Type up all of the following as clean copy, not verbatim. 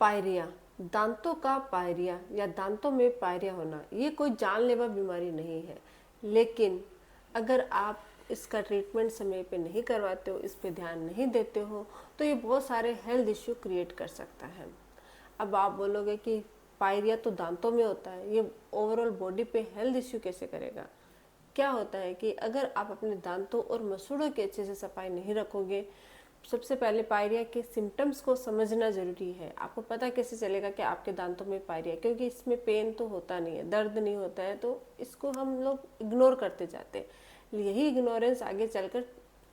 Pyorrhoea, दांतों का pyorrhoea या दांतों में पायरिया होना ये कोई जानलेवा बीमारी नहीं है, लेकिन अगर आप इसका ट्रीटमेंट समय पे नहीं करवाते हो, इस पे ध्यान नहीं देते हो, तो ये बहुत सारे हेल्थ इश्यू क्रिएट कर सकता है। अब आप बोलोगे कि पायरिया तो दांतों में होता है, ये ओवरऑल बॉडी पे हेल्थ इश्यू कैसे करेगा? क्या होता है कि अगर आप अपने दांतों और मसूड़ों की अच्छे से सफाई नहीं रखोगे, सबसे पहले पायरिया के सिम्टम्स को समझना जरूरी है। आपको पता कैसे चलेगा कि आपके दांतों में पायरिया, क्योंकि इसमें पेन तो होता नहीं है, दर्द नहीं होता है, तो इसको हम लोग इग्नोर करते जाते हैं। यही इग्नोरेंस आगे चलकर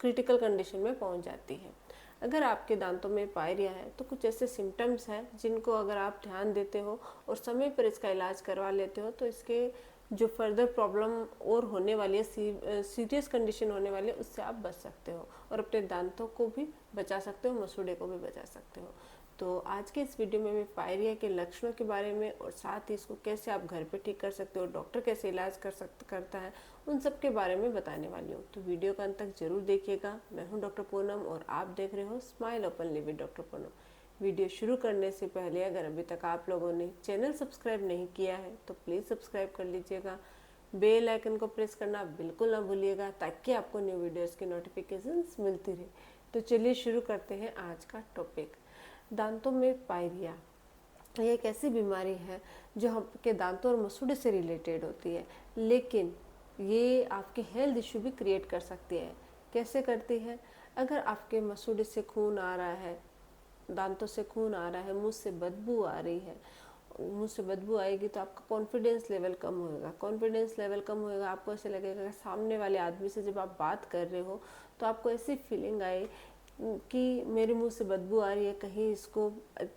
क्रिटिकल कंडीशन में पहुंच जाती है। अगर आपके दांतों में पायरिया है तो कुछ ऐसे सिम्टम्स हैं जिनको अगर आप ध्यान देते हो और समय पर इसका इलाज करवा लेते हो, तो इसके जो फर्दर प्रॉब्लम और होने वाली है, सीरियस कंडीशन होने वाली है, उससे आप बच सकते हो और अपने दांतों को भी बचा सकते हो, मसूड़े को भी बचा सकते हो। तो आज के इस वीडियो में मैं पायरिया के लक्षणों के बारे में और साथ ही इसको कैसे आप घर पे ठीक कर सकते हो, डॉक्टर कैसे इलाज करता है, उन सब के बारे में बताने वाली हूँ। तो वीडियो का अंत तक जरूर देखिएगा। मैं हूँ डॉक्टर पूनम और आप देख रहे हो smile openly with doctor Poonam. Video शुरू करने से पहले अगर अभी तक आप लोगों ने चैनल सब्सक्राइब नहीं किया है तो प्लीज़ सब्सक्राइब कर लीजिएगा। बेल आइकन को प्रेस करना बिल्कुल ना भूलिएगा, ताकि आपको न्यू वीडियोस की नोटिफिकेशंस मिलती रहे। तो चलिए शुरू करते हैं आज का टॉपिक। दांतों में पायरिया ये एक ऐसी बीमारी है जो आपके दांतों और मसूड़े से रिलेटेड होती है, लेकिन ये आपके हेल्थ इश्यू भी क्रिएट कर सकती है। कैसे करती है? अगर आपके मसूड़े से खून आ रहा है, दांतों से खून आ रहा है, मुंह से बदबू आ रही है, मुंह से बदबू आएगी तो आपका कॉन्फिडेंस लेवल कम होएगा। कॉन्फिडेंस लेवल कम होएगा, आपको ऐसे लगेगा कि सामने वाले आदमी से जब आप बात कर रहे हो तो आपको ऐसी फीलिंग आए कि मेरे मुंह से बदबू आ रही है, कहीं इसको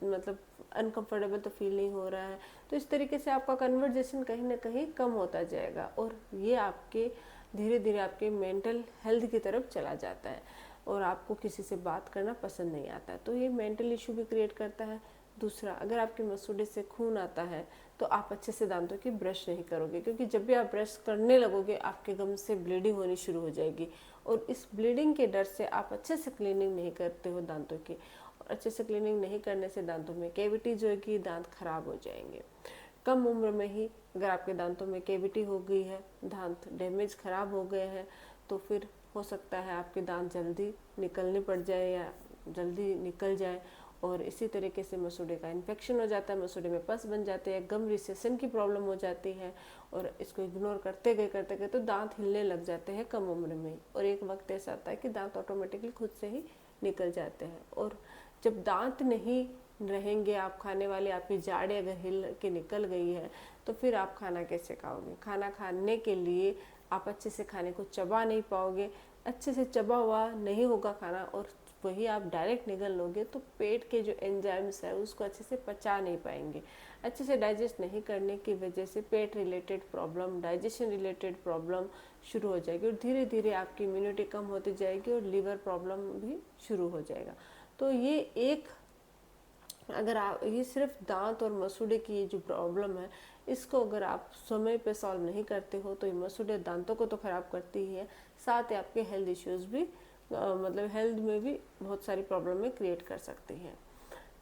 मतलब अनकंफर्टेबल तो फील नहीं हो रहा है। तो इस तरीके से आपका कन्वर्जेशन कहीं ना कहीं कम होता जाएगा और ये आपके धीरे धीरे आपके मेंटल हेल्थ की तरफ चला जाता है और आपको किसी से बात करना पसंद नहीं आता है। तो ये मेंटल इशू भी क्रिएट करता है। दूसरा, अगर आपके मसूड़े से खून आता है तो आप अच्छे से दांतों की ब्रश नहीं करोगे, क्योंकि जब भी आप ब्रश करने लगोगे आपके गम से ब्लीडिंग होनी शुरू हो जाएगी और इस ब्लीडिंग के डर से आप अच्छे से क्लीनिंग नहीं करते हो दांतों की, और अच्छे से क्लीनिंग नहीं करने से दांतों में कैविटीज होगी, दांत खराब हो जाएंगे। कम उम्र में ही अगर आपके दांतों में कैविटी हो गई है, दांत डैमेज खराब हो गए हैं, तो फिर हो सकता है आपके दांत जल्दी निकलने पड़ जाए या जल्दी निकल जाए और इसी तरीके से मसूड़े का इन्फेक्शन हो जाता है, मसूड़े में पस बन जाते हैं, गम रिसेशन की प्रॉब्लम हो जाती है और इसको इग्नोर करते गए तो दांत हिलने लग जाते हैं कम उम्र में। और एक वक्त ऐसा आता है कि दांत ऑटोमेटिकली खुद से ही निकल जाते हैं। और जब दांत नहीं रहेंगे, आप खाने वाले आपकी जाड़े अगर हिल के निकल गई है तो फिर आप खाना कैसे खाओगे? खाना खाने के लिए आप अच्छे से खाने को चबा नहीं पाओगे, अच्छे से चबा हुआ नहीं होगा खाना और वही आप डायरेक्ट निगल लोगे तो पेट के जो एंजाइम्स है उसको अच्छे से पचा नहीं पाएंगे। अच्छे से डाइजेस्ट नहीं करने की वजह से पेट related problem, digestion related problem शुरू हो जाएगी और धीरे धीरे आपकी इम्यूनिटी कम होती जाएगी और लीवर प्रॉब्लम भी शुरू हो जाएगा। तो ये एक, अगर आप ये सिर्फ दांत और मसूड़े की जो प्रॉब्लम है, इसको अगर आप समय पे सॉल्व नहीं करते हो तो ये मसूड़े दांतों को तो ख़राब करती ही है, साथ ही आपके हेल्थ इश्यूज भी मतलब हेल्थ में भी बहुत सारी प्रॉब्लम में क्रिएट कर सकती हैं।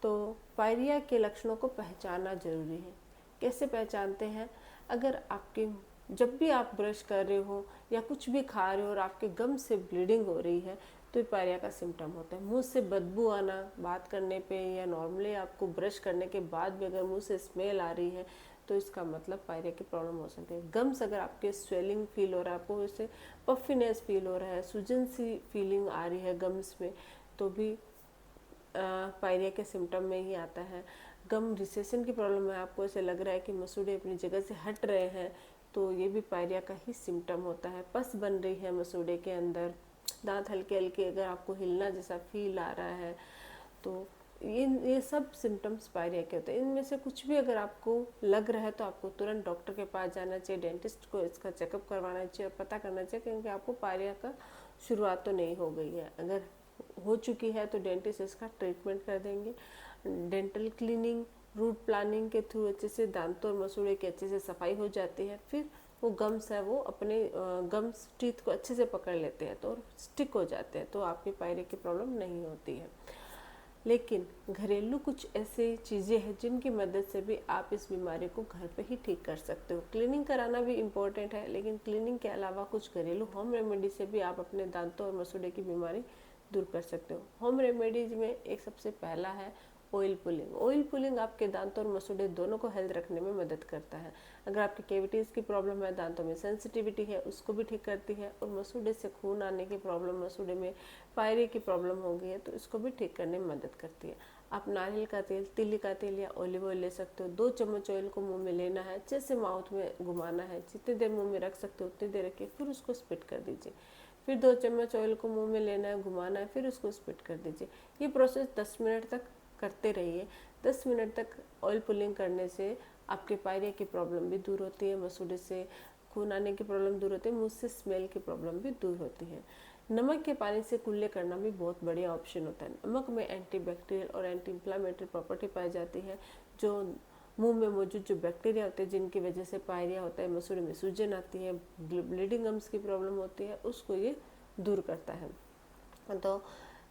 तो पायरिया के लक्षणों को पहचानना जरूरी है। कैसे पहचानते हैं? अगर आपके जब भी आप ब्रश कर रहे हो या कुछ भी खा रहे हो और आपके गम से ब्लीडिंग हो रही है तो ये पायरिया का सिम्टम होता है। मुंह से बदबू आना बात करने पे या नॉर्मली आपको ब्रश करने के बाद भी अगर मुंह से स्मेल आ रही है तो इसका मतलब पायरिया की प्रॉब्लम हो सकती है। गम्स अगर आपके स्वेलिंग फील हो रहा है, आपको जैसे पफिनेस फील हो रहा है, सूजन सी फीलिंग आ रही है गम्स में, तो भी पायरिया के सिम्टम में ही आता है। गम रिसेशन की प्रॉब्लम है, आपको ऐसे लग रहा है कि मसूड़े अपनी जगह से हट रहे हैं, तो ये भी पायरिया का ही सिम्टम होता है। पस बन रही है मसूड़े के अंदर, दांत हल्के हल्के अगर आपको हिलना जैसा फील आ रहा है, तो ये सब सिम्टम्स पायरिया के होते हैं। इनमें से कुछ भी अगर आपको लग रहा है तो आपको तुरंत डॉक्टर के पास जाना चाहिए, डेंटिस्ट को इसका चेकअप करवाना चाहिए और पता करना चाहिए क्योंकि आपको पायरिया का शुरुआत तो नहीं हो गई है। अगर हो चुकी है तो डेंटिस्ट इसका ट्रीटमेंट कर देंगे। डेंटल क्लीनिंग, रूट प्लानिंग के थ्रू अच्छे से दांतों और मसूड़े की अच्छे से सफाई हो जाती है, फिर वो गम्स है वो अपने गम्स टीथ को अच्छे से पकड़ लेते हैं तो स्टिक हो जाते हैं, तो आपकी पायरिया की प्रॉब्लम नहीं होती है। लेकिन घरेलू कुछ ऐसी चीज़ें हैं जिनकी मदद से भी आप इस बीमारी को घर पे ही ठीक कर सकते हो। क्लीनिंग कराना भी इम्पोर्टेंट है, लेकिन क्लीनिंग के अलावा कुछ घरेलू होम रेमेडी से भी आप अपने दांतों और मसूड़े की बीमारी दूर कर सकते हो। होम रेमेडीज में एक सबसे पहला है ऑयल पुलिंग। ऑयल पुलिंग आपके दांतों और मसूड़े दोनों को हेल्थ रखने में मदद करता है। अगर आपकी कैविटीज़ की प्रॉब्लम है, दांतों में सेंसिटिविटी है, उसको भी ठीक करती है। और मसूड़े से खून आने की प्रॉब्लम, मसूड़े में पायरिया की प्रॉब्लम हो गई है तो इसको भी ठीक करने में मदद करती है। आप नारियल का तेल, तिल्ली का तेल या ऑलिव ऑयल ले सकते हो। 2 चम्मच ऑयल को मुंह में लेना है, जैसे माउथ में घुमाना है, जितनी देर मुंह में रख सकते हो उतनी देर रखिए, फिर उसको स्पिट कर दीजिए। फिर 2 चम्मच ऑयल को मुंह में लेना है, घुमाना है, फिर उसको स्पिट कर दीजिए। ये प्रोसेस 10 मिनट तक करते रहिए। 10 मिनट तक ऑयल पुलिंग करने से आपके पायरिया की प्रॉब्लम भी दूर होती है, मसूड़े से खून आने की प्रॉब्लम दूर होती है, मुंह से स्मेल की प्रॉब्लम भी दूर होती है। नमक के पानी से कुल्ले करना भी बहुत बढ़िया ऑप्शन होता है। नमक में एंटीबैक्टीरियल और एंटी इंफ्लेमेटरी प्रॉपर्टी पाई जाती है, जो मुंह में मौजूद जो बैक्टीरिया होते हैं जिनकी वजह से पायरिया होता है, मसूड़े में सूजन आती है, ब्लीडिंग गम्स की प्रॉब्लम होती है, उसको ये दूर करता है। तो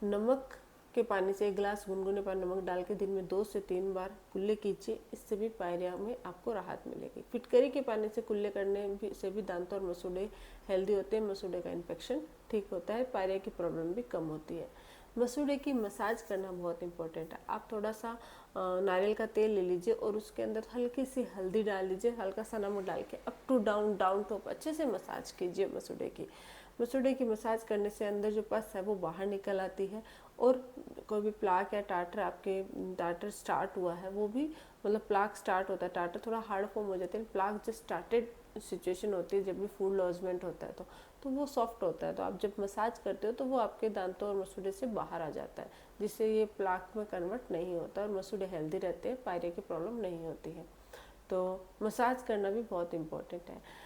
नमक के पानी से 1 गिलास गुनगुने पानी नमक डाल के दिन में 2 से 3 बार कुल्ले कीजिए, इससे भी पायरिया में आपको राहत मिलेगी। फिटकरी के पानी से कुल्ले करने से भी दांत और मसूड़े हेल्दी होते हैं, मसूड़े का इन्फेक्शन ठीक होता है, पायरिया की प्रॉब्लम भी कम होती है। मसूड़े की मसाज करना बहुत इंपॉर्टेंट है। आप थोड़ा सा नारियल का तेल ले लीजिए और उसके अंदर हल्की सी हल्दी डाल दीजिए, हल्का सा नमक डाल के up to down, down to up अच्छे से मसाज कीजिए मसूड़े की। मसूड़े की मसाज करने से अंदर जो पस है वो बाहर निकल आती है, और कोई भी प्लाक या टाटर, आपके टाटर स्टार्ट हुआ है वो भी, मतलब प्लाक स्टार्ट होता है, टाटर थोड़ा हार्ड फॉर्म हो जाते हैं, प्लाक जो स्टार्टेड सिचुएशन होती है जब भी फूड लॉजमेंट होता है तो वो सॉफ्ट होता है। तो आप जब मसाज करते हो तो वो आपके दांतों और मसूड़े से बाहर आ जाता है, जिससे ये प्लाक में कन्वर्ट नहीं होता और मसूड़े हेल्दी रहते हैं, पायरिया की प्रॉब्लम नहीं होती है। तो मसाज करना भी बहुत इम्पोर्टेंट है।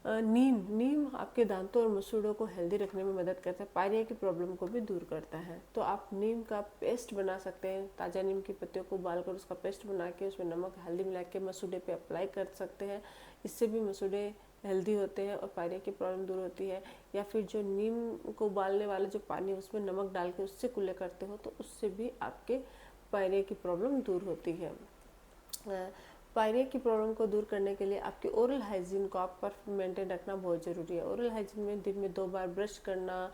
नीम आपके दांतों और मसूड़ों को हेल्दी रखने में मदद करता है, पायरिया की प्रॉब्लम को भी दूर करता है। तो आप नीम का पेस्ट बना सकते हैं, ताज़ा नीम की पत्तियों को उबाल कर उसका पेस्ट बना के उसमें नमक हल्दी मिला के मसूड़े पे अप्लाई कर सकते हैं, इससे भी मसूड़े हेल्दी होते हैं और पायरिया की प्रॉब्लम दूर होती है। या फिर जो नीम को उबालने वाला जो पानी उसमें नमक डाल के उससे कुल्ले करते हो तो उससे भी आपके पायरिया की प्रॉब्लम दूर होती है। पायरिया की प्रॉब्लम को दूर करने के लिए आपके ओरल हाइजीन को आप पर मेंटेन रखना बहुत ज़रूरी है। ओरल हाइजीन में दिन में 2 बार ब्रश करना,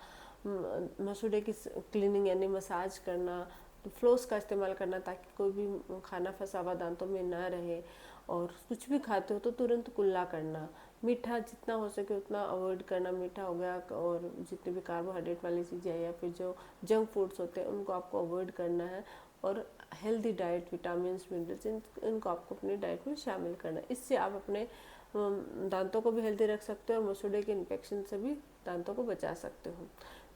मसूड़े की क्लीनिंग यानी मसाज करना, तो फ्लोस का इस्तेमाल करना ताकि कोई भी खाना फंसा हुआ दांतों में ना रहे, और कुछ भी खाते हो तो तुरंत कुल्ला करना। मीठा जितना हो सके उतना अवॉइड करना, मीठा हो गया, और जितने भी कार्बोहाइड्रेट वाली चीज़ें या फिर जो जंक फूड्स होते हैं उनको आपको अवॉइड करना है। और हेल्दी डाइट, विटामिन मिनरल्स इनको आपको अपनी डाइट में शामिल करना है। इससे आप अपने दांतों को भी हेल्दी रख सकते हो और मसूड़े के इन्फेक्शन से भी दांतों को बचा सकते हो।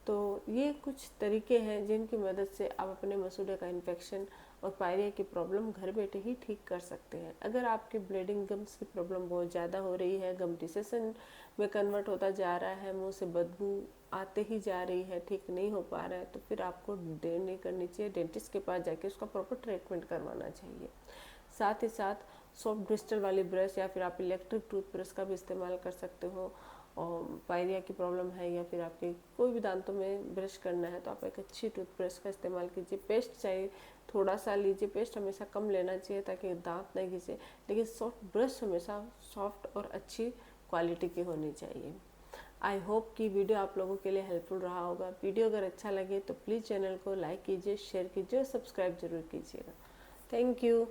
तो ये कुछ तरीके हैं जिनकी मदद से आप अपने मसूड़े का इन्फेक्शन और पायरिया की प्रॉब्लम घर बैठे ही ठीक कर सकते हैं। अगर आपके ब्लीडिंग गम्स की प्रॉब्लम बहुत ज़्यादा हो रही है, गम रिसेशन में कन्वर्ट होता जा रहा है, मुंह से बदबू आते ही जा रही है, ठीक नहीं हो पा रहा है, तो फिर आपको देर नहीं करनी चाहिए, डेंटिस्ट के पास जाके उसका प्रॉपर ट्रीटमेंट करवाना चाहिए। साथ ही साथ सॉफ्ट ब्रिस्टल वाली ब्रश या फिर आप इलेक्ट्रिक टूथब्रश का भी इस्तेमाल कर सकते हो। और पायरिया की प्रॉब्लम है या फिर आपके कोई भी दांतों में ब्रश करना है तो आप एक अच्छी टूथब्रश का इस्तेमाल कीजिए। पेस्ट चाहिए थोड़ा सा लीजिए, पेस्ट हमेशा कम लेना चाहिए ताकि दांत नहीं घिसे, लेकिन सॉफ्ट ब्रश हमेशा सॉफ्ट और अच्छी क्वालिटी की होनी चाहिए। आई होप कि वीडियो आप लोगों के लिए हेल्पफुल रहा होगा। वीडियो अगर अच्छा लगे तो प्लीज़ चैनल को लाइक कीजिए, शेयर कीजिए और सब्सक्राइब जरूर कीजिएगा। Thank you.